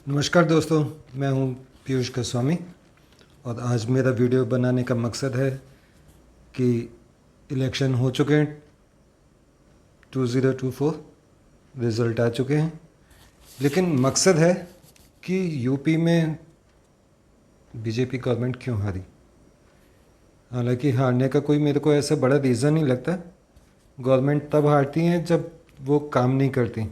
नमस्कार दोस्तों, मैं हूं पीयूष गोस्वामी और आज मेरा वीडियो बनाने का मकसद है कि इलेक्शन हो चुके हैं। 2024 रिज़ल्ट आ चुके हैं, लेकिन मकसद है कि यूपी में बीजेपी गवर्नमेंट क्यों हारी। हालांकि हारने का कोई मेरे को ऐसा बड़ा रीज़न नहीं लगता। गवर्नमेंट तब हारती हैं जब वो काम नहीं करती,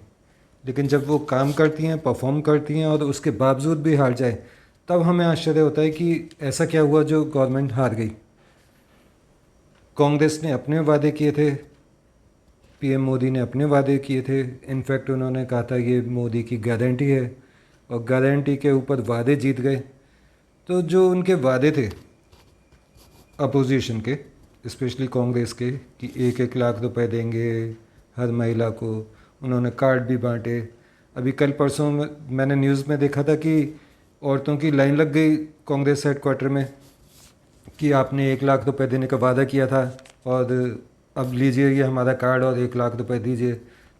लेकिन जब वो काम करती हैं, परफॉर्म करती हैं और उसके बावजूद भी हार जाए, तब हमें आश्चर्य होता है कि ऐसा क्या हुआ जो गवर्नमेंट हार गई। कांग्रेस ने अपने वादे किए थे, पीएम मोदी ने अपने वादे किए थे। इनफैक्ट उन्होंने कहा था ये मोदी की गारंटी है, और गारंटी के ऊपर वादे जीत गए। तो जो उनके वादे थे अपोजिशन के, स्पेशली कांग्रेस के, कि 1-1 लाख रुपए देंगे हर महिला को, उन्होंने कार्ड भी बांटे। अभी कल परसों मैंने न्यूज़ में देखा था कि औरतों की लाइन लग गई कांग्रेस हेडक्वार्टर में कि आपने 1 लाख रुपए देने का वादा किया था और अब लीजिए ये हमारा कार्ड और 1 लाख रुपए दीजिए।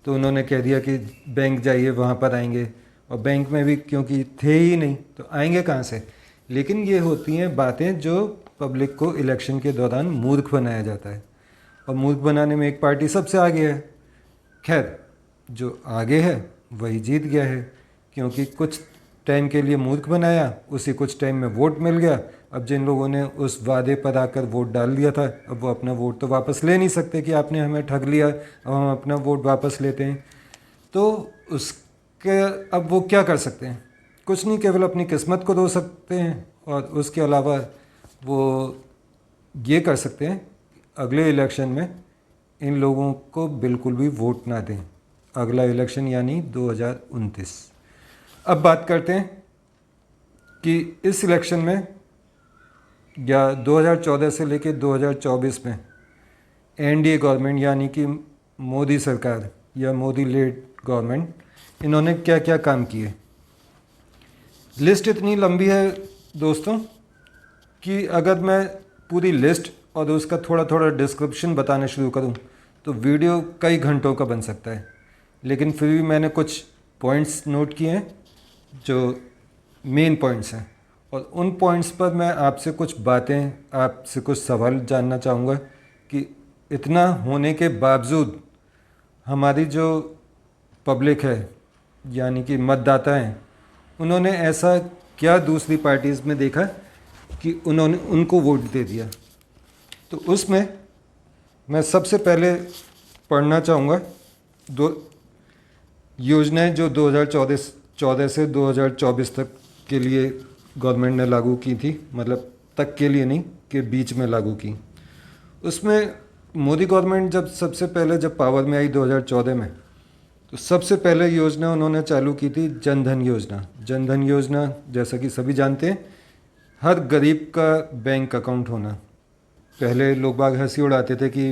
तो उन्होंने कह दिया कि बैंक जाइए, वहाँ पर आएंगे। और बैंक में भी क्योंकि थे ही नहीं तो आएंगे कहाँ से। लेकिन ये होती हैं बातें जो पब्लिक को इलेक्शन के दौरान मूर्ख बनाया जाता है, और मूर्ख बनाने में एक पार्टी सबसे आगे है। खैर, जो आगे है वही जीत गया है, क्योंकि कुछ टाइम के लिए मूर्ख बनाया, उसी कुछ टाइम में वोट मिल गया। अब जिन लोगों ने उस वादे पर आकर वोट डाल दिया था, अब वो अपना वोट तो वापस ले नहीं सकते कि आपने हमें ठग लिया, अब हम अपना वोट वापस लेते हैं। तो उसके अब वो क्या कर सकते हैं? कुछ नहीं, केवल अपनी किस्मत को रो सकते हैं। और उसके अलावा वो ये कर सकते हैं अगले इलेक्शन में इन लोगों को बिल्कुल भी वोट ना दें। अगला इलेक्शन यानी 2029। अब बात करते हैं कि इस इलेक्शन में या 2014 से लेकर 2024 में एनडीए गवर्नमेंट यानी कि मोदी सरकार या मोदी लेड गवर्नमेंट, इन्होंने क्या क्या काम किए। लिस्ट इतनी लंबी है दोस्तों कि अगर मैं पूरी लिस्ट और उसका थोड़ा थोड़ा डिस्क्रिप्शन बताना शुरू करूं तो वीडियो कई घंटों का बन सकता है। लेकिन फिर भी मैंने कुछ पॉइंट्स नोट किए हैं जो मेन पॉइंट्स हैं, और उन पॉइंट्स पर मैं आपसे कुछ बातें, आपसे कुछ सवाल जानना चाहूँगा कि इतना होने के बावजूद हमारी जो पब्लिक है यानी कि मतदाता हैं, उन्होंने ऐसा क्या दूसरी पार्टीज़ में देखा कि उन्होंने उनको वोट दे दिया। तो उसमें मैं सबसे पहले पढ़ना चाहूँगा दो योजनाएं जो 2014 से 2024 तक के लिए गवर्नमेंट ने लागू की थी। मतलब तक के लिए नहीं, कि बीच में लागू की। उसमें मोदी गवर्नमेंट जब सबसे पहले जब पावर में आई 2014 में, तो सबसे पहले योजना उन्होंने चालू की थी जन धन योजना। जन धन योजना जैसा कि सभी जानते हैं, हर गरीब का बैंक अकाउंट होना। पहले लोग बाग हंसी उड़ाते थे कि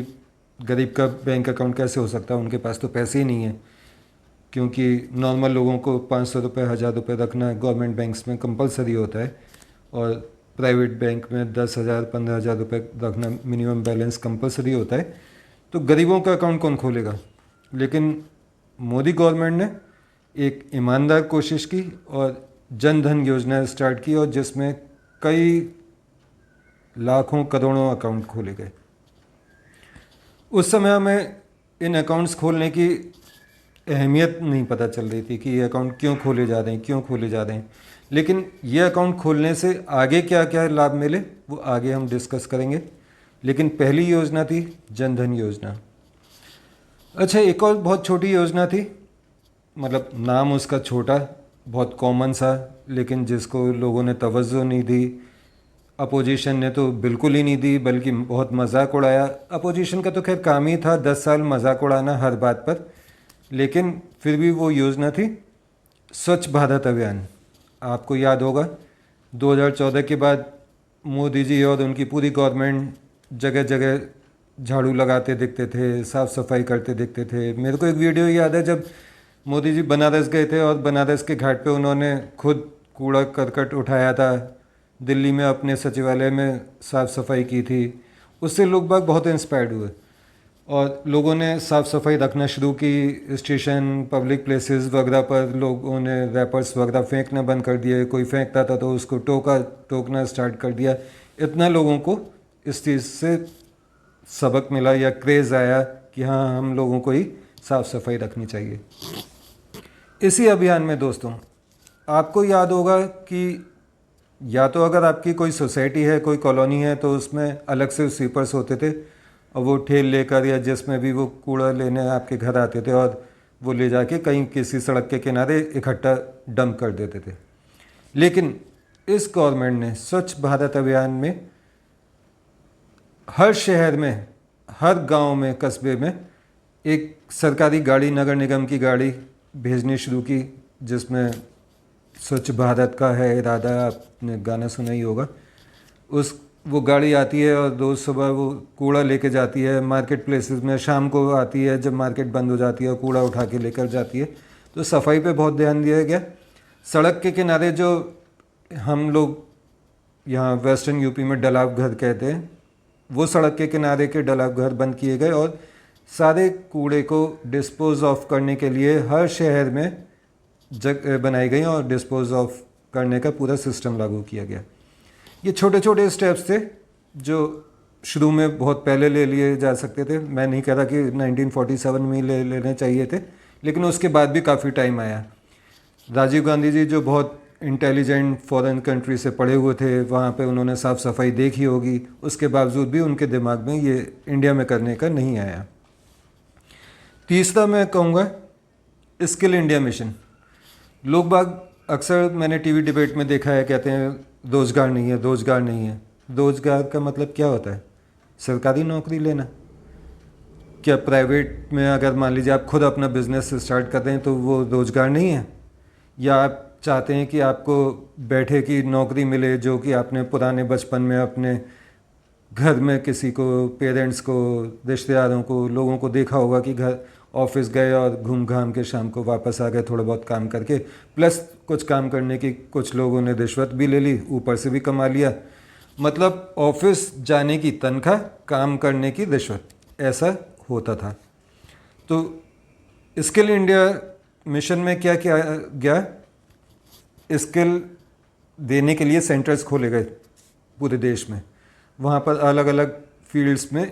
गरीब का बैंक अकाउंट कैसे हो सकता है, उनके पास तो पैसे ही नहीं है। क्योंकि नॉर्मल लोगों को 500 रुपये, 1000 रुपये रखना गवर्नमेंट बैंक्स में कंपलसरी होता है, और प्राइवेट बैंक में 10,000, 15,000 रुपये रखना मिनिमम बैलेंस कंपलसरी होता है। तो गरीबों का अकाउंट कौन खोलेगा। लेकिन मोदी गवर्नमेंट ने एक ईमानदार कोशिश की और जन धन योजना स्टार्ट की, और जिसमें कई लाखों करोड़ों अकाउंट खोले गए। उस समय हमें इन अकाउंट्स खोलने की अहमियत नहीं पता चल रही थी कि ये अकाउंट क्यों खोले जा रहे हैं, क्यों खोले जा रहे हैं। लेकिन ये अकाउंट खोलने से आगे क्या क्या लाभ मिले वो आगे हम डिस्कस करेंगे। लेकिन पहली योजना थी जन धन योजना। अच्छा, एक और बहुत छोटी योजना थी, मतलब नाम उसका छोटा, बहुत कॉमन सा, लेकिन जिसको लोगों ने तवज्जो नहीं दी। अपोजिशन ने तो बिल्कुल ही नहीं दी, बल्कि बहुत मजाक उड़ाया। अपोजिशन का तो खैर काम ही था 10 साल मजाक उड़ाना हर बात पर। लेकिन फिर भी वो योजना थी स्वच्छ भारत अभियान। आपको याद होगा 2014 के बाद मोदी जी और उनकी पूरी गवर्नमेंट जगह जगह झाड़ू लगाते दिखते थे, साफ़ सफाई करते दिखते थे। मेरे को एक वीडियो याद है जब मोदी जी बनारस गए थे और बनारस के घाट पे उन्होंने खुद कूड़ा करकट उठाया था, दिल्ली में अपने सचिवालय में साफ़ सफाई की थी। उससे लोग बाग बहुत इंस्पायर्ड हुए। और लोगों ने साफ़ सफाई रखना शुरू की। स्टेशन, पब्लिक प्लेसेस वगैरह पर लोगों ने रैपर्स वगैरह फेंकना बंद कर दिए। कोई फेंकता था तो उसको टोकना स्टार्ट कर दिया। इतना लोगों को इस चीज़ से सबक मिला या क्रेज़ आया कि हाँ, हम लोगों को ही साफ़ सफाई रखनी चाहिए। इसी अभियान में दोस्तों, आपको याद होगा कि या तो अगर आपकी कोई सोसाइटी है, कोई कॉलोनी है, तो उसमें अलग से स्वीपर्स होते थे और वो ठेल लेकर या जिसमें भी वो कूड़ा लेने आपके घर आते थे और वो ले जाके कहीं किसी सड़क के किनारे इकट्ठा डंप कर देते थे। लेकिन इस गवर्नमेंट ने स्वच्छ भारत अभियान में हर शहर में, हर गांव में, कस्बे में एक सरकारी गाड़ी, नगर निगम की गाड़ी भेजनी शुरू की, जिसमें स्वच्छ भारत का है इरादा। आपने गाना सुना ही होगा। वो गाड़ी आती है और रोज़ सुबह वो कूड़ा लेके जाती है मार्केट प्लेसेस में। शाम को आती है जब मार्केट बंद हो जाती है और कूड़ा उठा के लेकर जाती है। तो सफाई पे बहुत ध्यान दिया गया। सड़क के किनारे जो हम लोग यहाँ वेस्टर्न यूपी में डलाव घर कहते हैं, वो सड़क के किनारे के डलाव घर बंद किए गए और सारे कूड़े को डिस्पोज ऑफ करने के लिए हर शहर में जगह बनाई गई और डिस्पोज ऑफ करने का पूरा सिस्टम लागू किया गया। ये छोटे छोटे स्टेप्स थे जो शुरू में बहुत पहले ले लिए जा सकते थे। मैं नहीं कह रहा कि 1947 में ही ले लेने चाहिए थे, लेकिन उसके बाद भी काफ़ी टाइम आया। राजीव गांधी जी जो बहुत इंटेलिजेंट फॉरेन कंट्री से पढ़े हुए थे, वहाँ पे उन्होंने साफ़ सफाई देखी होगी, उसके बावजूद भी उनके दिमाग में ये इंडिया में करने का नहीं आया। तीसरा मैं कहूँगा स्किल इंडिया मिशन। लोग बाग अक्सर मैंने टीवी डिबेट में देखा है, कहते हैं रोज़गार नहीं है, रोज़गार नहीं है। रोज़गार का मतलब क्या होता है? सरकारी नौकरी लेना? क्या प्राइवेट में अगर मान लीजिए आप खुद अपना बिजनेस स्टार्ट करते हैं तो वो रोज़गार नहीं है? या आप चाहते हैं कि आपको बैठे की नौकरी मिले जो कि आपने पुराने बचपन में अपने घर में किसी को, पेरेंट्स को, रिश्तेदारों को, लोगों को देखा होगा कि घर ऑफिस गए और घूम घाम के शाम को वापस आ गए थोड़ा बहुत काम करके, प्लस कुछ काम करने की कुछ लोगों ने रिश्वत भी ले ली, ऊपर से भी कमा लिया। मतलब ऑफिस जाने की तनख्वाह, काम करने की रिश्वत, ऐसा होता था। तो स्किल इंडिया मिशन में क्या किया गया? स्किल देने के लिए सेंटर्स खोले गए पूरे देश में। वहाँ पर अलग अलग फील्ड्स में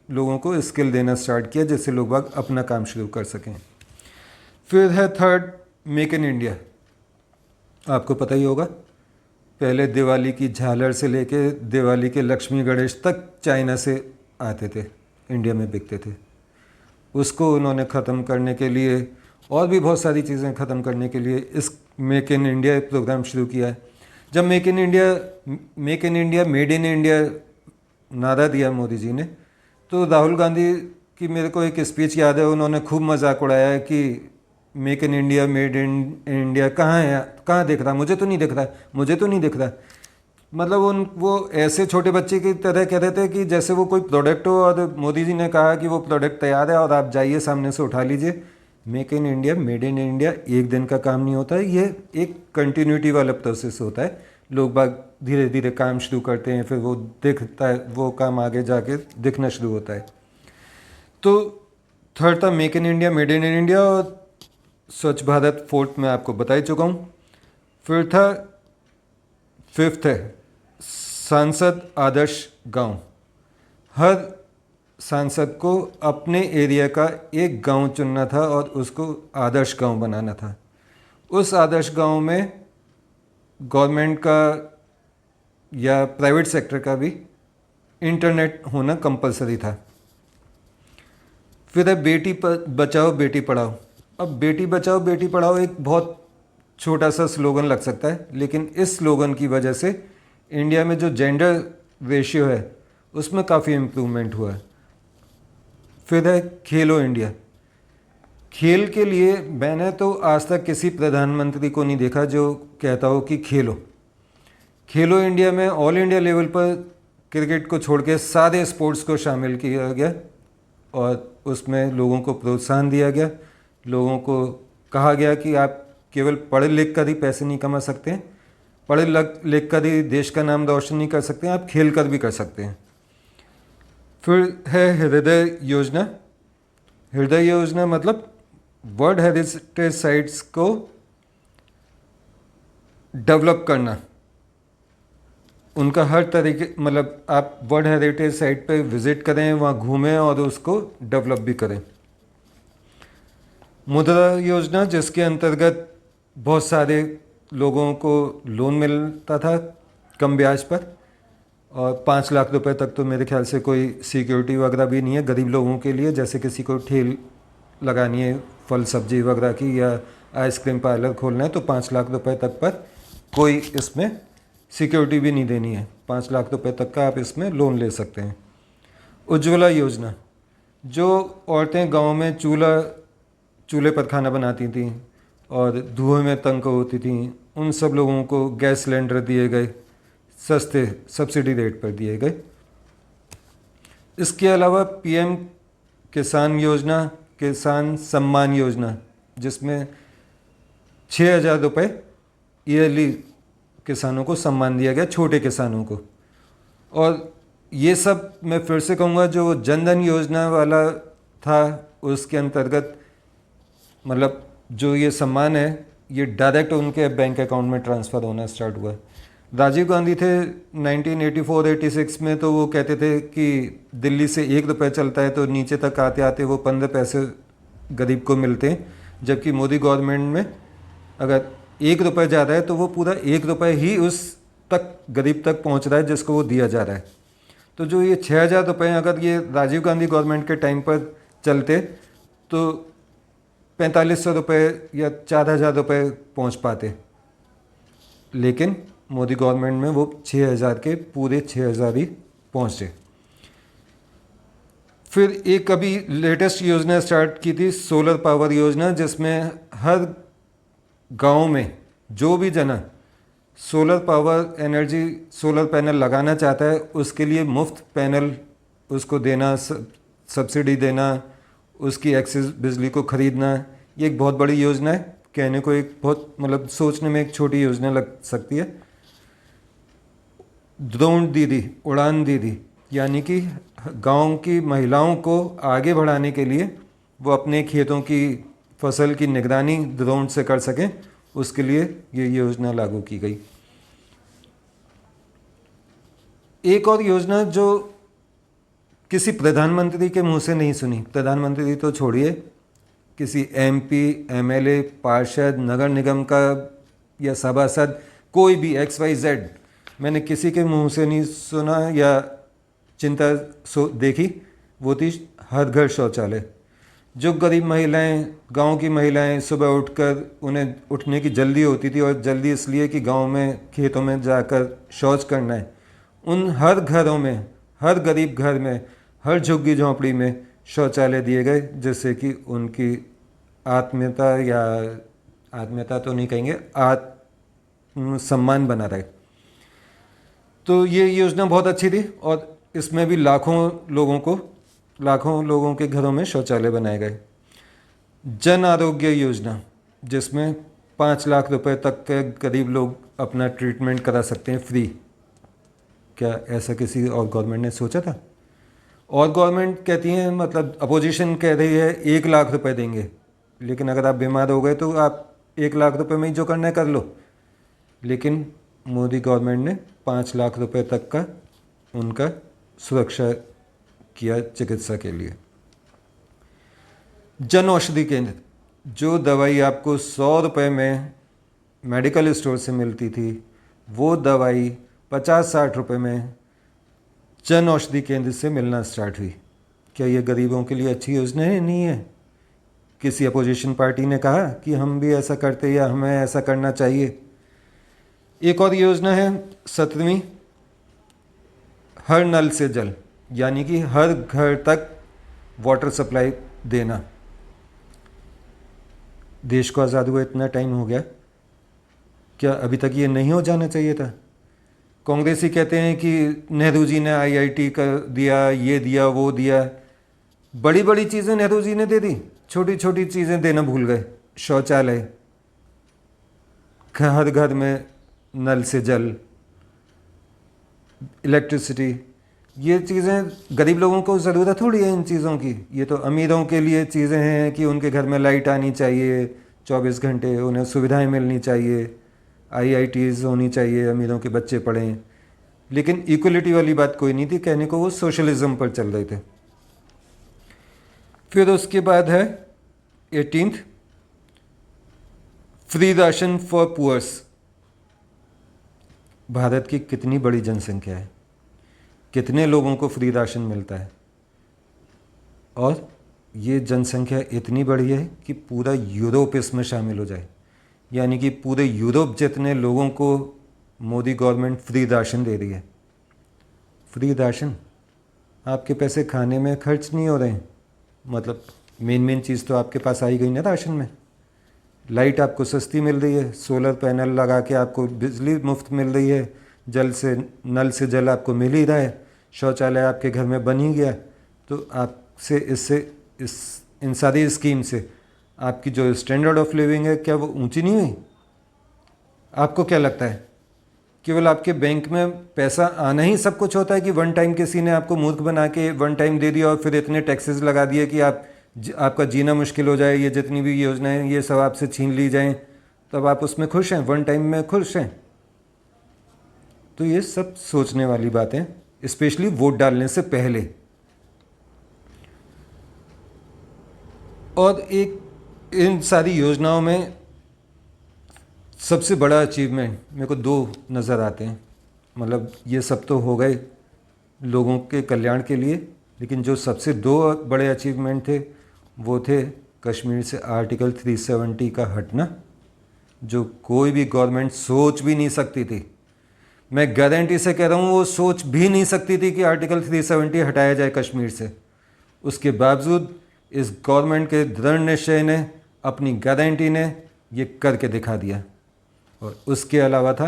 लोगों को स्किल देना स्टार्ट किया जिससे लोग बाग अपना काम शुरू कर सकें। फिर है थर्ड, मेक इन इंडिया। आपको पता ही होगा, पहले दिवाली की झालर से लेके दिवाली के लक्ष्मी गणेश तक चाइना से आते थे, इंडिया में बिकते थे। उसको उन्होंने ख़त्म करने के लिए और भी बहुत सारी चीज़ें ख़त्म करने के लिए इस मेक इन इंडिया प्रोग्राम शुरू किया है। जब make in India made in India नारा दिया मोदी जी ने, तो राहुल गांधी की मेरे को एक स्पीच याद है, उन्होंने खूब मजाक उड़ाया है कि make in India, made in India कहाँ है, कहाँ दिख रहा, मुझे तो नहीं दिख रहा, मुझे तो नहीं दिख रहा। मतलब वो ऐसे छोटे बच्चे की तरह कह रहे थे कि जैसे वो कोई प्रोडक्ट हो और मोदी जी ने कहा कि वो प्रोडक्ट तैयार है और आप जाइए सामने से उठा लीजिए। Make in India, made in India एक दिन का काम नहीं होता है, ये एक कंटिन्यूटी वाला प्रोसेस होता है। लोग बाग धीरे धीरे काम शुरू करते हैं, फिर वो दिखता है, वो काम आगे जाके दिखना शुरू होता है। तो थर्ड था make in India, made in India, और स्वच्छ भारत फोर्थ मैं आपको बता ही चुका हूँ। फिर था फिफ्थ है सांसद आदर्श गांव। हर सांसद को अपने एरिया का एक गांव चुनना था और उसको आदर्श गांव बनाना था। उस आदर्श गांव में गवर्नमेंट का या प्राइवेट सेक्टर का भी इंटरनेट होना कंपलसरी था। फिर है बेटी बचाओ बेटी पढ़ाओ। अब बेटी बचाओ बेटी पढ़ाओ एक बहुत छोटा सा स्लोगन लग सकता है, लेकिन इस स्लोगन की वजह से इंडिया में जो जेंडर रेशियो है उसमें काफ़ी इम्प्रूवमेंट हुआ है। फिर है खेलो इंडिया। खेल के लिए मैंने तो आज तक किसी प्रधानमंत्री को नहीं देखा जो कहता हो कि खेलो इंडिया में ऑल इंडिया लेवल पर क्रिकेट को छोड़ के सारे स्पोर्ट्स को शामिल किया गया और उसमें लोगों को प्रोत्साहन दिया गया। लोगों को कहा गया कि आप केवल पढ़ लिख कर ही पैसे नहीं कमा सकते हैं, पढ़ लिख कर ही देश का नाम रोशन नहीं कर सकते हैं, आप खेल कर भी कर सकते हैं। फिर है हृदय योजना। हृदय योजना मतलब वर्ल्ड हेरिटेज साइट्स को डेवलप करना, उनका हर तरीके, मतलब आप वर्ल्ड हेरिटेज साइट पे विज़िट करें, वहाँ घूमें और उसको डेवलप भी करें। मुद्रा योजना, जिसके अंतर्गत बहुत सारे लोगों को लोन मिलता था कम ब्याज पर, और 5 लाख रुपए तक तो मेरे ख्याल से कोई सिक्योरिटी वगैरह भी नहीं है गरीब लोगों के लिए। जैसे किसी को ठेल लगानी है फल सब्जी वगैरह की, या आइसक्रीम पार्लर खोलना है, तो 5 लाख रुपए तक पर कोई इसमें सिक्योरिटी भी नहीं देनी है। 5 लाख रुपए तक का आप इसमें लोन ले सकते हैं। उज्ज्वला योजना, जो औरतें गांव में चूल्हे पर खाना बनाती थीं और धुएं में तंग होती थीं, उन सब लोगों को गैस सिलेंडर दिए गए, सस्ते सब्सिडी रेट पर दिए गए। इसके अलावा पीएम किसान योजना, किसान सम्मान योजना, जिसमें 6,000 रुपये ईयरली किसानों को सम्मान दिया गया, छोटे किसानों को। और ये सब मैं फिर से कहूँगा, जो जनधन योजना वाला था उसके अंतर्गत, मतलब जो ये सम्मान है ये डायरेक्ट उनके बैंक अकाउंट में ट्रांसफ़र होना स्टार्ट हुआ। राजीव गांधी थे 1984-86 में, तो वो कहते थे कि दिल्ली से 1 रुपये चलता है तो नीचे तक आते आते वो 15 पैसे गरीब को मिलते हैं, जबकि मोदी गवर्नमेंट में अगर 1 रुपये ज़्यादा है तो वो पूरा 1 रुपये ही उस तक गरीब तक पहुंच रहा है जिसको वो दिया जा रहा है। तो जो ये 6,000 रुपये अगर ये राजीव गांधी गवर्नमेंट के टाइम पर चलते तो 4,500 रुपये या 4,000 रुपये पहुँच पाते, लेकिन मोदी गवर्नमेंट में वो 6,000 के पूरे 6,000 ही पहुँचे। फिर एक अभी लेटेस्ट योजना स्टार्ट की थी, सोलर पावर योजना, जिसमें हर गांव में जो भी जना solar power energy solar panel लगाना चाहता है उसके लिए मुफ्त पैनल उसको देना, सब्सिडी देना, उसकी एक्सेस बिजली को ख़रीदना। ये एक बहुत बड़ी योजना है, कहने को एक बहुत, मतलब सोचने में एक छोटी योजना लग सकती है। ड्रोन दीदी, उड़ान दीदी, यानी कि गांव की महिलाओं को आगे बढ़ाने के लिए वो अपने खेतों की फसल की निगरानी ड्रोन से कर सकें, उसके लिए ये योजना लागू की गई। एक और योजना जो किसी प्रधानमंत्री के मुंह से नहीं सुनी, प्रधानमंत्री तो छोड़िए, किसी एमपी, एमएलए, पार्षद, नगर निगम का या सभासद, कोई भी XYZ, मैंने किसी के मुंह से नहीं सुना या चिंता देखी, वो थी हर घर शौचालय। जो गरीब महिलाएं, गांव की महिलाएं सुबह उठकर, उन्हें उठने की जल्दी होती थी, और जल्दी इसलिए कि गांव में खेतों में जाकर शौच करना है, उन हर घरों में, हर गरीब घर में, हर झुग्गी झोंपड़ी में शौचालय दिए गए, जिससे कि उनकी आत्मीयता, या आत्मीयता तो नहीं कहेंगे, आत्म सम्मान बना रहे। तो ये योजना बहुत अच्छी थी, और इसमें भी लाखों लोगों के घरों में शौचालय बनाए गए। जन आरोग्य योजना, जिसमें 5 लाख रुपए तक के गरीब लोग अपना ट्रीटमेंट करा सकते हैं फ्री। क्या ऐसा किसी और गवर्नमेंट ने सोचा था? और गवर्नमेंट कहती हैं, मतलब अपोजिशन कह रही है 1 लाख रुपए देंगे, लेकिन अगर आप बीमार हो गए तो आप 1 लाख रुपए में ही जो करना है कर लो। लेकिन मोदी गवर्नमेंट ने 5 लाख रुपए तक का उनका सुरक्षा किया चिकित्सा के लिए। जन औषधि केंद्र, जो दवाई आपको 100 रुपये में मेडिकल स्टोर से मिलती थी, वो दवाई 50-60 रुपये में जन औषधि केंद्र से मिलना स्टार्ट हुई। क्या ये गरीबों के लिए अच्छी योजना है? नहीं है। किसी अपोजिशन पार्टी ने कहा कि हम भी ऐसा करते या हमें ऐसा करना चाहिए। एक और योजना है 17वीं, हर नल से जल, यानी कि हर घर तक वाटर सप्लाई देना। देश को आज़ाद हुए इतना टाइम हो गया, क्या अभी तक ये नहीं हो जाना चाहिए था? कांग्रेसी कहते हैं कि नेहरू जी ने IIT कर दिया, ये दिया, वो दिया। बड़ी बड़ी चीज़ें नेहरू जी ने दे दी, छोटी छोटी चीज़ें देना भूल गए। शौचालय, हर घर में नल से जल, इलेक्ट्रिसिटी, ये चीज़ें गरीब लोगों को ज़रूरत थोड़ी है इन चीज़ों की। ये तो अमीरों के लिए चीज़ें हैं कि उनके घर में लाइट आनी चाहिए 24 घंटे, उन्हें सुविधाएं मिलनी चाहिए, आईआईटीज़ होनी चाहिए, अमीरों के बच्चे पढ़ें। लेकिन इक्वलिटी वाली बात कोई नहीं थी, कहने को वो सोशलिज्म पर चल रहे थे। फिर उसके बाद है 18th, free ration for poors. Bharat की कितनी बड़ी जनसंख्या है, कितने लोगों को फ्री राशन मिलता है, और ये जनसंख्या इतनी बड़ी है कि पूरा यूरोप इसमें शामिल हो जाए। यानी कि पूरे यूरोप जितने लोगों को मोदी गवर्नमेंट फ्री राशन दे रही है। फ्री राशन, आपके पैसे खाने में खर्च नहीं हो रहे हैं, मतलब मेन चीज़ तो आपके पास आई गई ना राशन में। लाइट आपको सस्ती मिल रही है, सोलर पैनल लगा के आपको बिजली मुफ्त मिल रही है, जल से नल से जल आपको मिल ही रहा है, शौचालय आपके घर में बन ही गया। तो आपसे इन सारी स्कीम से आपकी जो स्टैंडर्ड ऑफ लिविंग है, क्या वो ऊंची नहीं हुई? आपको क्या लगता है केवल आपके बैंक में पैसा आना ही सब कुछ होता है कि वन टाइम किसी ने आपको मूर्ख बना के वन टाइम दे दिया और फिर इतने टैक्सेस लगा दिए कि आपका जीना मुश्किल हो जाए, ये जितनी भी योजनाएं ये सब आपसे छीन ली जाएं, तब आप उसमें खुश हैं, वन टाइम में खुश हैं? तो ये सब सोचने वाली बातें, स्पेशली वोट डालने से पहले। और एक इन सारी योजनाओं में सबसे बड़ा अचीवमेंट मेरे को दो नज़र आते हैं। मतलब ये सब तो हो गए लोगों के कल्याण के लिए, लेकिन जो सबसे दो बड़े अचीवमेंट थे वो थे कश्मीर से आर्टिकल 370 का हटना, जो कोई भी गवर्नमेंट सोच भी नहीं सकती थी। मैं गारंटी से कह रहा हूँ वो सोच भी नहीं सकती थी कि आर्टिकल 370 हटाया जाए कश्मीर से। उसके बावजूद इस गवर्नमेंट के दृढ़ निश्चय ने, अपनी गारंटी ने ये करके दिखा दिया। और उसके अलावा था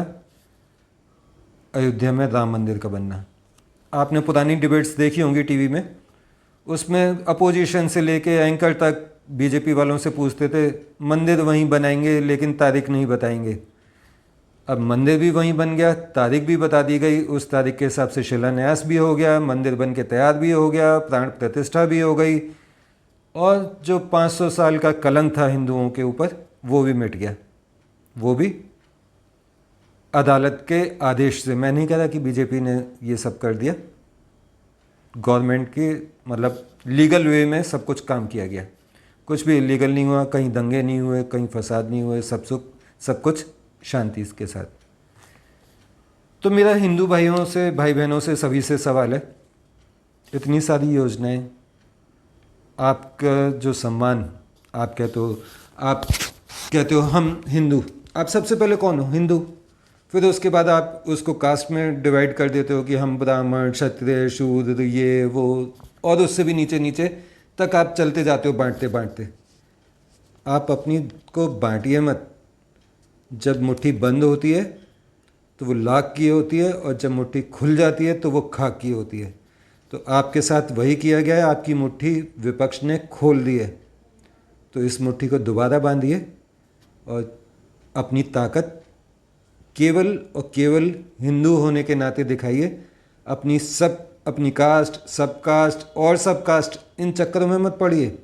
अयोध्या में राम मंदिर का बनना। आपने पुरानी डिबेट्स देखी होंगी टीवी में, उसमें अपोजिशन से लेके एंकर तक बीजेपी वालों से पूछते थे मंदिर वहीं बनाएंगे लेकिन तारीख नहीं बताएंगे। अब मंदिर भी वहीं बन गया, तारीख भी बता दी गई, उस तारीख के हिसाब से शिलान्यास भी हो गया, मंदिर बन के तैयार भी हो गया, प्राण प्रतिष्ठा भी हो गई, और जो 500 साल का कलंक था हिंदुओं के ऊपर वो भी मिट गया, वो भी अदालत के आदेश से। मैं नहीं कह रहा कि बीजेपी ने ये सब कर दिया, गवर्नमेंट के मतलब लीगल वे में सब कुछ काम किया गया, कुछ भी इलीगल नहीं हुआ, कहीं दंगे नहीं हुए, कहीं फसाद नहीं हुए, सब कुछ शांति के साथ। तो मेरा हिंदू भाइयों से, भाई बहनों से, सभी से सवाल है, इतनी सारी योजनाएं, आपका जो सम्मान, आप कहते हो हम हिंदू, आप सबसे पहले कौन हो? हिंदू। फिर उसके बाद आप उसको कास्ट में डिवाइड कर देते हो कि हम ब्राह्मण, क्षत्रिय, शूद्र, ये वो, और उससे भी नीचे नीचे तक आप चलते जाते हो बांटते बांटते। आप अपनी को बांटिए मत। जब मुट्ठी बंद होती है तो वो लाख की होती है, और जब मुट्ठी खुल जाती है तो वो खाक की होती है। तो आपके साथ वही किया गया है, आपकी मुट्ठी विपक्ष ने खोल दी है। तो इस मुट्ठी को दोबारा बांधिए और अपनी ताकत केवल और केवल हिंदू होने के नाते दिखाइए। अपनी कास्ट, सब कास्ट और सब कास्ट, इन चक्करों में मत पड़िए।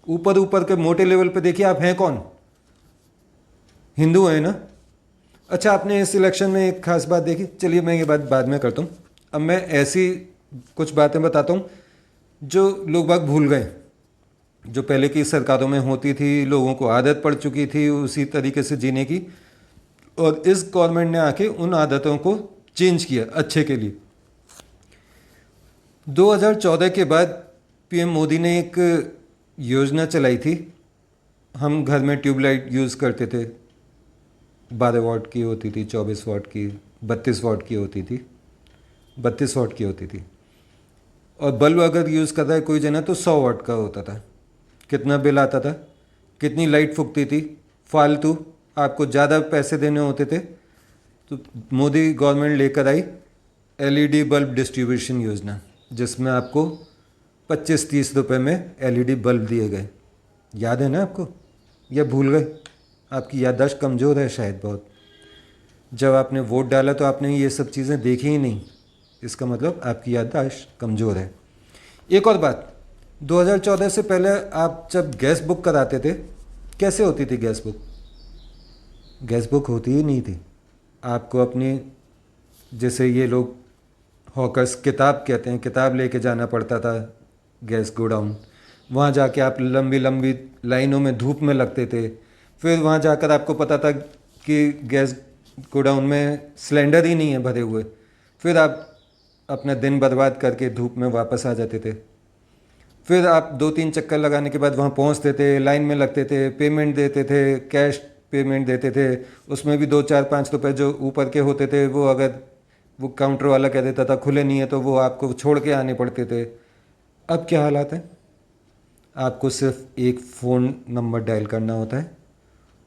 ऊपर ऊपर के मोटे लेवल पे देखिए आप हैं कौन? हिंदू हैं ना? अच्छा, आपने इस इलेक्शन में एक खास बात देखी, चलिए मैं ये बात बाद में करता हूँ। अब मैं ऐसी कुछ बातें बताता हूँ जो लोग बाग भूल गए, जो पहले की सरकारों में होती थी, लोगों को आदत पड़ चुकी थी उसी तरीके से जीने की, और इस गवर्नमेंट ने आके उन आदतों को चेंज किया अच्छे के लिए। 2014 के बाद पीएम मोदी ने एक योजना चलाई थी। हम घर में ट्यूबलाइट यूज़ करते थे, 12 वाट की होती थी, 24 वाट की, 32 वाट की होती थी, 32 वाट की होती थी। और बल्ब अगर यूज़ कर रहा है कोई जना तो 100 वाट का होता था। कितना बिल आता था, कितनी लाइट फूकती थी फालतू, आपको ज़्यादा पैसे देने होते थे। तो मोदी गवर्नमेंट लेकर आई एलईडी बल्ब डिस्ट्रीब्यूशन योजना, जिसमें आपको 25-30 रुपये में एलईडी बल्ब दिए गए। याद है ना आपको, या भूल गए? आपकी याददाश्त कमज़ोर है शायद बहुत। जब आपने वोट डाला तो आपने ये सब चीज़ें देखी ही नहीं। इसका मतलब आपकी याददाश्त कमज़ोर है। एक और बात, 2014 से पहले आप जब गैस बुक कराते थे, कैसे होती थी गैस बुक? गैस बुक होती ही नहीं थी। आपको अपनी, जैसे ये लोग हॉकर्स किताब कहते हैं, किताब लेके जाना पड़ता था गैस गोडाउन। वहाँ जाके आप लंबी लंबी लाइनों में धूप में लगते थे। फिर वहाँ जाकर आपको पता था कि गैस गोडाउन में सिलेंडर ही नहीं है भरे हुए। फिर आप अपना दिन बर्बाद करके धूप में वापस आ जाते थे। फिर आप 2-3 चक्कर लगाने के बाद वहाँ पहुँचते थे, लाइन में लगते थे, पेमेंट देते थे, कैश पेमेंट देते थे। उसमें भी 2, 4, 5 रुपए जो ऊपर के होते थे, वो अगर वो काउंटर वाला कह देता था खुले नहीं है तो वो आपको छोड़ के आने पड़ते थे। अब क्या हालात है? आपको सिर्फ एक फ़ोन नंबर डायल करना होता है,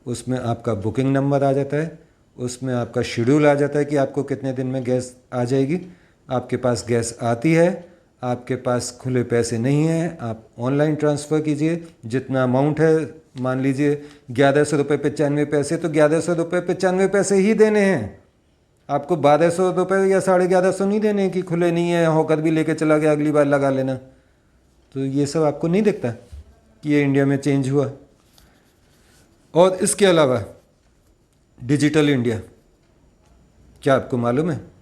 उसमें आपका बुकिंग नंबर आ जाता है, उसमें आपका शेड्यूल आ जाता है कि आपको कितने दिन में गैस आ जाएगी। आपके पास गैस आती है, आपके पास खुले पैसे नहीं हैं, आप ऑनलाइन ट्रांसफ़र कीजिए। जितना अमाउंट है, मान लीजिए 1100 रुपये 95 पैसे, तो 1100 रुपये 95 पैसे ही देने हैं। आपको 1200 रुपये या 1150 नहीं देने कि खुले नहीं है, हॉकर भी लेके चला गया, अगली बार लगा लेना। तो ये सब आपको नहीं दिखता कि ये इंडिया में चेंज हुआ। और इसके अलावा डिजिटल इंडिया, क्या आपको मालूम है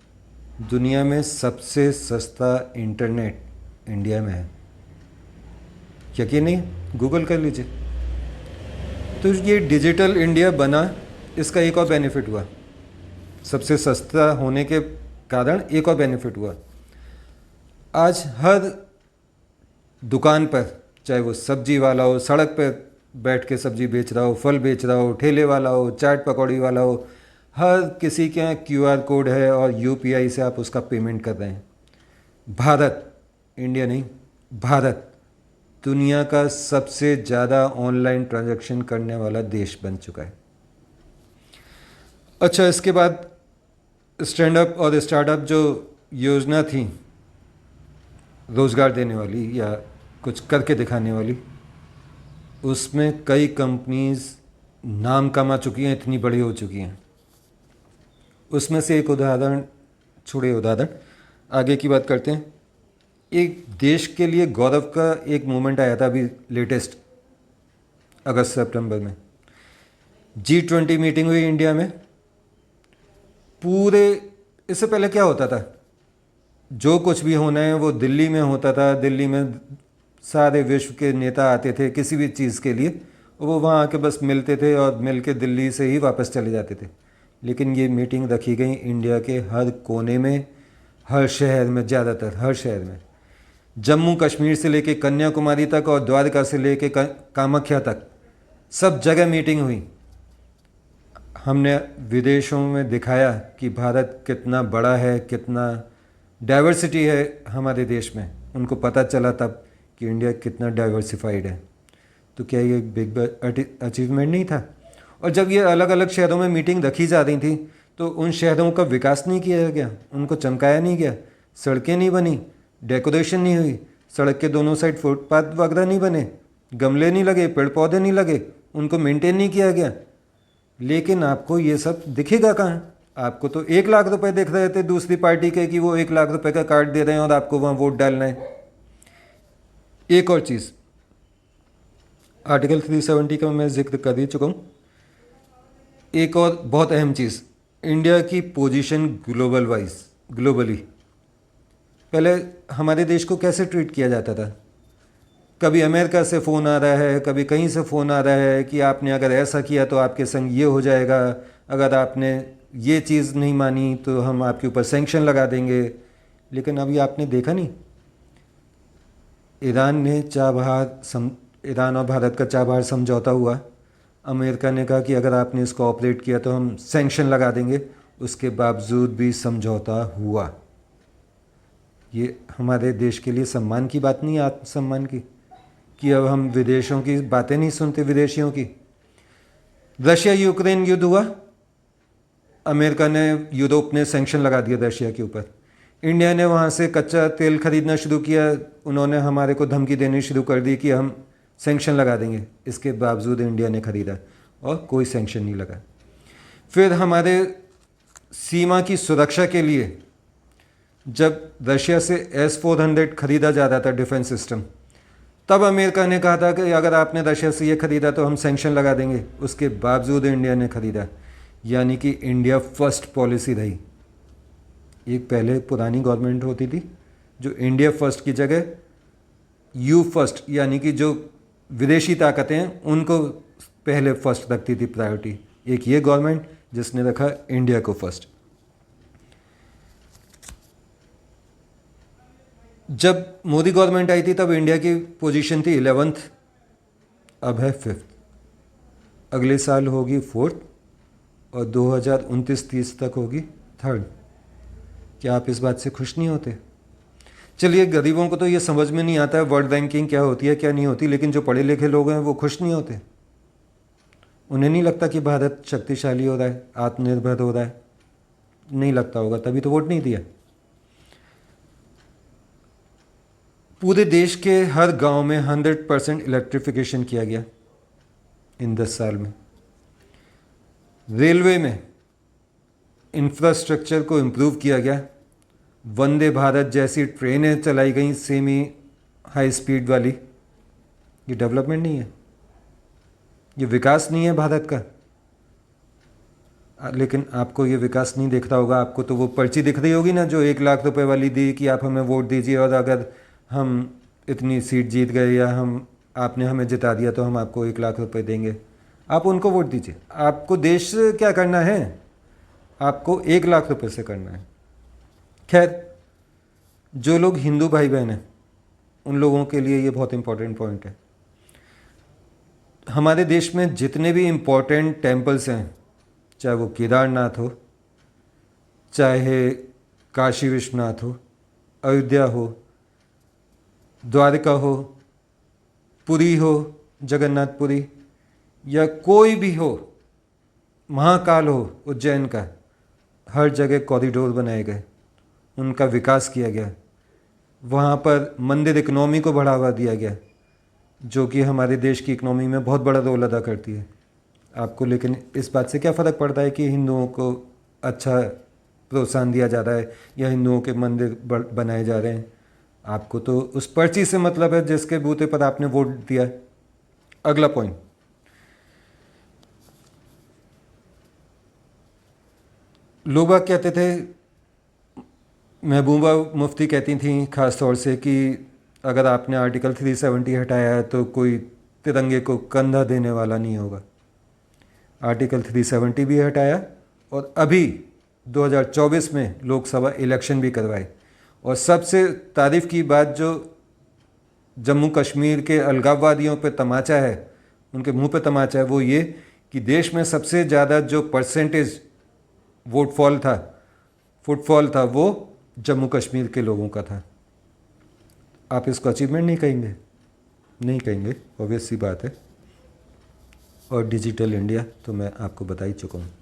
दुनिया में सबसे सस्ता इंटरनेट इंडिया में है? यकीन नहीं? गूगल कर लीजिए। तो ये डिजिटल इंडिया बना, इसका एक और बेनिफिट हुआ। सबसे सस्ता होने के कारण एक और बेनिफिट हुआ। आज हर दुकान पर, चाहे वो सब्जी वाला हो, सड़क पर बैठ के सब्जी बेच रहा हो, फल बेच रहा हो, ठेले वाला हो, चाट पकौड़ी वाला हो, हर किसी के यहाँ QR कोड है और UPI से आप उसका पेमेंट कर रहे हैं। भारत, इंडिया नहीं, भारत दुनिया का सबसे ज़्यादा ऑनलाइन ट्रांजैक्शन करने वाला देश बन चुका है। अच्छा, इसके बाद स्टैंड अप और स्टार्टअप जो योजना थी रोज़गार देने वाली या कुछ करके दिखाने वाली, उसमें कई कंपनीज नाम कमा चुकी हैं, इतनी बड़ी हो चुकी हैं। उसमें से एक उदाहरण, छोड़े उदाहरण, आगे की बात करते हैं। एक देश के लिए गौरव का एक मोमेंट आया था अभी लेटेस्ट, अगस्त सितंबर में। G20 मीटिंग हुई इंडिया में। पूरे, इससे पहले क्या होता था, जो कुछ भी होना है वो दिल्ली में होता था। दिल्ली में सारे विश्व के नेता आते थे किसी भी चीज़ के लिए, वो वहाँ आके बस मिलते थे और मिल के दिल्ली से ही वापस चले जाते थे। लेकिन ये मीटिंग रखी गई इंडिया के हर कोने में, हर शहर में, ज़्यादातर हर शहर में। जम्मू कश्मीर से लेके कन्याकुमारी तक और द्वारका से लेके कामाख्या तक सब जगह मीटिंग हुई। हमने विदेशों में दिखाया कि भारत कितना बड़ा है, कितना डाइवर्सिटी है हमारे देश में। उनको पता चला तब कि इंडिया कितना डाइवर्सिफाइड है। तो क्या ये बिग अचीवमेंट नहीं था? और जब ये अलग अलग शहरों में मीटिंग रखी जा रही थी तो उन शहरों का विकास नहीं किया गया, उनको चमकाया नहीं गया। सड़कें नहीं बनी, डेकोरेशन नहीं हुई, सड़क के दोनों साइड फुटपाथ वगैरह नहीं बने, गमले नहीं लगे, पेड़ पौधे नहीं लगे, उनको मेंटेन नहीं किया गया। लेकिन आपको ये सब दिखेगा कहाँ? आपको तो 1 लाख रुपए दिख रहे थे दूसरी पार्टी के कि वो 1 लाख रुपए का कार्ड दे रहे हैं और आपको वहाँ वोट डालना है। एक और चीज़, आर्टिकल 370 का मैं जिक्र कर ही चुका हूँ। एक और बहुत अहम चीज़, इंडिया की पोजीशन ग्लोबली। पहले हमारे देश को कैसे ट्रीट किया जाता था? कभी अमेरिका से फ़ोन आ रहा है, कभी कहीं से फ़ोन आ रहा है कि आपने अगर ऐसा किया तो आपके संग ये हो जाएगा, अगर आपने ये चीज़ नहीं मानी तो हम आपके ऊपर सैंक्शन लगा देंगे। लेकिन अभी आपने देखा नहीं, ईरान और भारत का चाबहार समझौता हुआ। अमेरिका ने कहा कि अगर आपने इसको ऑपरेट किया तो हम सैंक्शन लगा देंगे, उसके बावजूद भी समझौता हुआ। ये हमारे देश के लिए सम्मान की बात नहीं, आत्मसम्मान की, कि अब हम विदेशों की बातें नहीं सुनते, विदेशियों की। रशिया यूक्रेन युद्ध हुआ, अमेरिका ने, यूरोप ने सैंक्शन लगा दिया रशिया के ऊपर। इंडिया ने वहाँ से कच्चा तेल खरीदना शुरू किया, उन्होंने हमारे को धमकी देनी शुरू कर दी कि हम सैंक्शन लगा देंगे। इसके बावजूद इंडिया ने खरीदा और कोई सैंक्शन नहीं लगा। फिर हमारे सीमा की सुरक्षा के लिए जब रशिया से S-400 खरीदा जा रहा था डिफेंस सिस्टम, तब अमेरिका ने कहा था कि अगर आपने रशिया से ये खरीदा तो हम सैंक्शन लगा देंगे। उसके बावजूद इंडिया ने खरीदा, यानी कि इंडिया फर्स्ट पॉलिसी रही। एक पहले पुरानी गवर्नमेंट होती थी जो इंडिया फर्स्ट की जगह यू फर्स्ट, यानी कि जो विदेशी ताकतें हैं उनको पहले फर्स्ट रखती थी प्रायोरिटी। एक ये गवर्नमेंट जिसने रखा इंडिया को फर्स्ट। जब मोदी गवर्नमेंट आई थी तब इंडिया की पोजीशन थी 11th, अब है 5th। अगले साल होगी 4th और 2029-30 तक होगी 3rd। क्या आप इस बात से खुश नहीं होते? चलिए, गरीबों को तो ये समझ में नहीं आता है वर्ल्ड रैंकिंग क्या होती है क्या नहीं होती, लेकिन जो पढ़े लिखे लोग हैं वो खुश नहीं होते। उन्हें नहीं लगता कि भारत शक्तिशाली हो रहा है, आत्मनिर्भर हो रहा है? नहीं लगता होगा, तभी तो वोट नहीं दिया। पूरे देश के हर गांव में 100% इलेक्ट्रिफिकेशन किया गया इन 10 साल में। रेलवे में इंफ्रास्ट्रक्चर को इम्प्रूव किया गया। वंदे भारत जैसी ट्रेनें चलाई गई सेमी हाई स्पीड वाली। ये डेवलपमेंट नहीं है, ये विकास नहीं है भारत का। लेकिन आपको ये विकास नहीं दिख रहा होगा, आपको तो वो पर्ची दिख रही होगी ना जो 1 लाख रुपए वाली दी कि आप हमें वोट दीजिए और अगर हम इतनी सीट जीत गए या आपने हमें जिता दिया तो हम आपको 1 लाख रुपए देंगे। आप उनको वोट दीजिए। आपको देश से क्या करना है? आपको 1 लाख रुपए से करना है। खैर, जो लोग हिंदू भाई बहन हैं उन लोगों के लिए ये बहुत इंपॉर्टेंट पॉइंट है। हमारे देश में जितने भी इम्पोर्टेंट टेम्पल्स हैं, चाहे वो केदारनाथ हो, चाहे काशी विश्वनाथ हो, अयोध्या हो, द्वारका हो, पुरी हो, जगन्नाथपुरी, या कोई भी हो, महाकाल हो उज्जैन का, हर जगह कॉरिडोर बनाए गए, उनका विकास किया गया। वहाँ पर मंदिर इकनॉमी को बढ़ावा दिया गया, जो कि हमारे देश की इकनॉमी में बहुत बड़ा रोल अदा करती है। आपको लेकिन इस बात से क्या फ़र्क पड़ता है कि हिंदुओं को अच्छा प्रोत्साहन दिया जा रहा है या हिंदुओं के मंदिर बनाए जा रहे हैं? आपको तो उस पर्ची से मतलब है जिसके बूते पर आपने वोट दिया। अगला पॉइंट, लोग कहते थे, महबूबा मुफ्ती कहती थी ख़ास तौर से कि अगर आपने आर्टिकल 370 हटाया है तो कोई तिरंगे को कंधा देने वाला नहीं होगा। आर्टिकल 370 भी हटाया और अभी 2024 में लोकसभा इलेक्शन भी करवाए। और सबसे तारीफ़ की बात, जो जम्मू कश्मीर के अलगाववादियों पे तमाचा है, उनके मुंह पे तमाचा है, वो ये कि देश में सबसे ज़्यादा जो परसेंटेज फुटफॉल था वो जम्मू कश्मीर के लोगों का था। आप इसको अचीवमेंट नहीं कहेंगे? नहीं कहेंगे, ऑब्वियस सी बात है। और डिजिटल इंडिया तो मैं आपको बता ही चुका हूँ।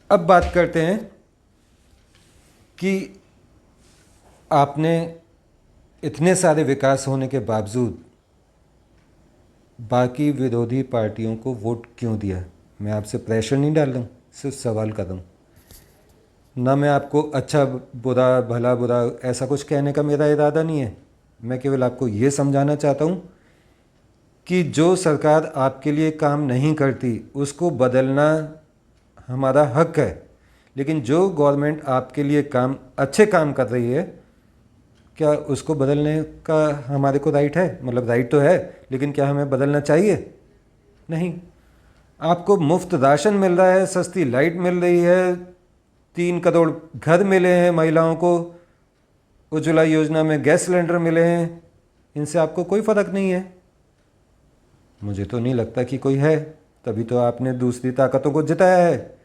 अब बात करते हैं कि आपने इतने सारे विकास होने के बावजूद बाकी विरोधी पार्टियों को वोट क्यों दिया? मैं आपसे प्रेशर नहीं डाल रहा हूँ, सिर्फ सवाल कर रहा हूँ। ना मैं आपको अच्छा बुरा भला बुरा ऐसा कुछ कहने का मेरा इरादा नहीं है। मैं केवल आपको ये समझाना चाहता हूँ कि जो सरकार आपके लिए काम नहीं करती उसको बदलना हमारा हक है। लेकिन जो गवर्नमेंट आपके लिए अच्छे काम कर रही है, क्या उसको बदलने का हमारे को राइट है? मतलब राइट तो है, लेकिन क्या हमें बदलना चाहिए? नहीं। आपको मुफ्त राशन मिल रहा है, सस्ती लाइट मिल रही है, 3 करोड़ घर मिले हैं महिलाओं को, उज्ज्वला योजना में गैस सिलेंडर मिले हैं, इनसे आपको कोई फ़र्क नहीं है? मुझे तो नहीं लगता कि कोई है, तभी तो आपने दूसरी ताकतों को जिताया है।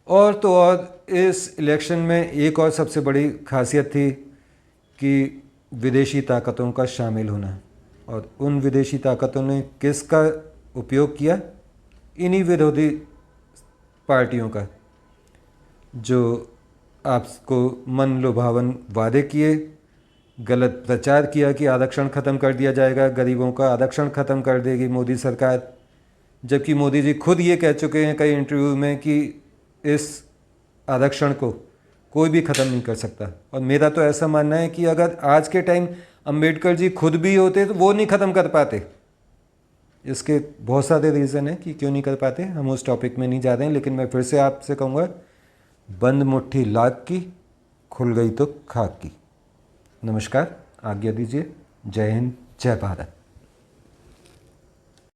और तो और इस इलेक्शन में एक और सबसे बड़ी खासियत थी कि विदेशी ताकतों का शामिल होना। और उन विदेशी ताकतों ने किसका उपयोग किया? इन्हीं विरोधी पार्टियों का, जो आपको मन लुभावन वादे किए, गलत प्रचार किया कि आरक्षण ख़त्म कर दिया जाएगा, गरीबों का आरक्षण ख़त्म कर देगी मोदी सरकार, जबकि मोदी जी खुद ये कह चुके हैं कई इंटरव्यू में कि इस आरक्षण को कोई भी ख़त्म नहीं कर सकता। और मेरा तो ऐसा मानना है कि अगर आज के टाइम अंबेडकर जी खुद भी होते तो वो नहीं ख़त्म कर पाते। इसके बहुत सारे रीज़न हैं कि क्यों नहीं कर पाते, हम उस टॉपिक में नहीं जा रहे हैं। लेकिन मैं फिर से आपसे कहूँगा, बंद मुट्ठी लाख की, खुल गई तो खाक की। नमस्कार, आज्ञा दीजिए। जय हिंद, जय भारत।